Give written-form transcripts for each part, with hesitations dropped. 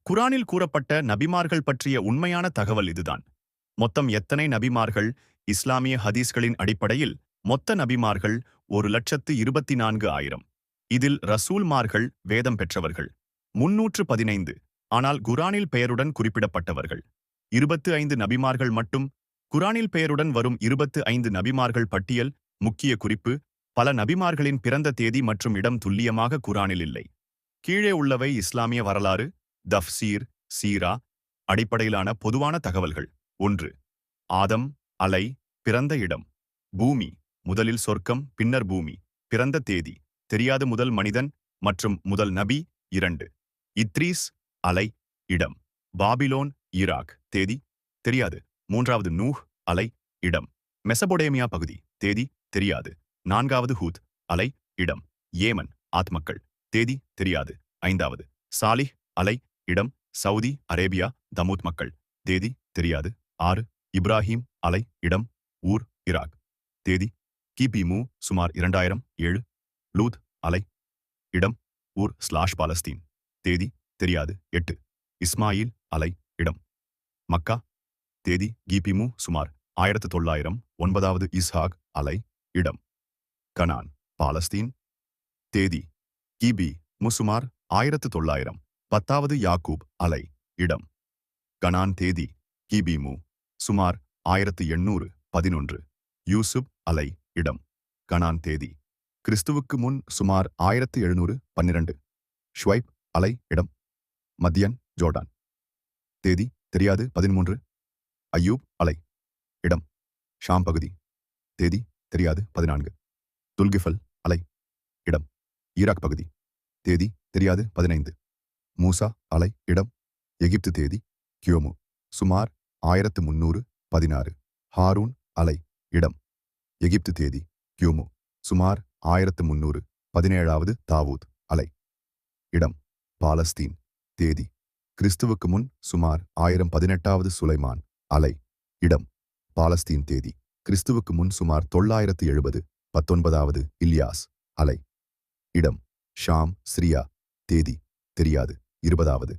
குரானில் கூறப்பட்ட நபிமார்கள் பற்றிய உண்மையான தகவல் இதுதான். மொத்தம் எத்தனை நபிமார்கள்? இஸ்லாமிய ஹதீஸ்களின் அடிப்படையில் மொத்த நபிமார்கள் 1,24,000. இதில் ரசூல்மார்கள் வேதம் பெற்றவர்கள் 315. ஆனால் குரானில் பெயருடன் குறிப்பிடப்பட்டவர்கள் 25 நபிமார்கள் மட்டும். குரானில் பெயருடன் வரும் 25 நபிமார்கள் பட்டியல் முக்கிய குறிப்பு: பல நபிமார்களின் பிறந்த தேதி மற்றும் இடம் துல்லியமாக குரானில் இல்லை. கீழே உள்ளவை இஸ்லாமிய வரலாறு, தஃப்சீர், சீரா அடிப்படையிலான பொதுவான தகவல்கள். 1. ஆதம், அலை, பிறந்த இடம். பூமி: முதலில் சொர்க்கம், பின்னர் பூமி. பிறந்த தேதி தெரியாது. முதல் மனிதன் மற்றும் முதல் நபி. 2. இத்ரீஸ், அலை, இடம். Babylon, Iraq. தேதி தெரியாது. 3. நூஹ், அலை, இடம். மெசபொடேமியா பகுதி. தேதி தெரியாது. 4. ஹூத், அலை, இடம். ஏமன், ஆத்மக்கள். தேதி தெரியாது. 5. சாலிஹ், அலை, இடம். சவுதி அரேபியா, தமூத் மக்கள். தேதி தெரியாது. 6. இப்ராஹிம், அலை, இடம். ஊர், ஈராக். தேதி கிபி மு சுமார் 2000. 7. லூத், அலை, இடம். ஊர் பாலஸ்தீன். தேதி தெரியாது. 8. இஸ்மாயில், அலை, இடம். மக்கா. தேதி கிபி மு சுமார் 1900. 9. இஸ்ஹாக், அலை, இடம். கனான், பாலஸ்தீன். தேதி கிபி மு சுமார் 1900. 10. யாக்கூப், அலை, இடம். கனான். தேதி கிபி மு சுமார் 1800. 11. யூசுப், அலை, இடம். கனான். தேதி கிறிஸ்துவுக்கு முன் சுமார் 1700. 12. ஷுவைப், அலை, இடம். மத்தியன், ஜோர்டான். தேதி தெரியாது. 13. அய்யூப், அலை, இடம். ஷாம் பகுதி. தேதி தெரியாது. 14. துல்கிஃபல், அலை, இடம். ஈராக் பகுதி. தேதி தெரியாது. 15. மூசா, அலை, இடம். எகிப்து. தேதி கியோமு சுமார் 1300. 16. ஹாரூன், அலை, இடம். எகிப்து. தேதி கியோமு சுமார் 1300. 17. தாவூத், அலை, இடம். பாலஸ்தீன். தேதி கிறிஸ்துவுக்கு முன் சுமார் 1000. 18. சுலைமான், அலை, இடம். பாலஸ்தீன். தேதி கிறிஸ்துவுக்கு முன் சுமார் 970. 19. இல்யாஸ், அலை, இடம். ஷாம், சிரியா. தேதி தெரியாது. 20.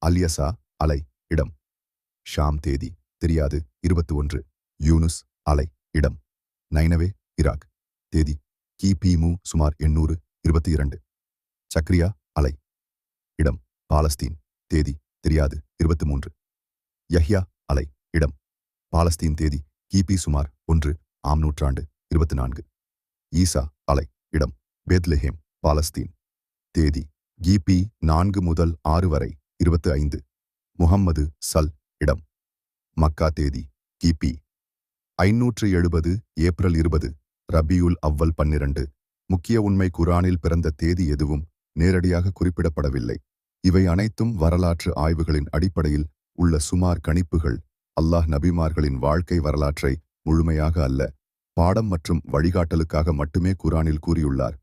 அல்யசா, அலை, இடம். ஷாம். தேதி தெரியாது. 21. யூனுஸ், அலை, இடம். நைனவே, ஈராக். தேதி கிபி மு சுமார் 800. 22. சக்ரியா, அலை, இடம். பாலஸ்தீன். தேதி தெரியாது. 23. யஹ்யா, அலை, இடம். பாலஸ்தீன். தேதி கிபி சுமார் 1 ஆம் நூற்றாண்டு. 24. ஈசா, அலை, இடம். பெத்லெஹேம், பாலஸ்தீன். தேதி கிபி 4 முதல் 6 வரை. 25. முஹம்மது, சல், இடம். மக்கா. தேதி கிபி 570. ஏப்ரல் 20. ரபியுல் அவ்வல் 12. முக்கிய உண்மை: குரானில் பிறந்த தேதி எதுவும் நேரடியாக குறிப்பிடப்படவில்லை. இவை அனைத்தும் வரலாற்று ஆய்வுகளின் அடிப்படையில் உள்ள சுமார் கணிப்புகள். அல்லாஹ் நபிமார்களின் வாழ்க்கை வரலாற்றை முழுமையாக அல்ல, பாடம் மற்றும் வழிகாட்டலுக்காக மட்டுமே குரானில் கூறியுள்ளார்.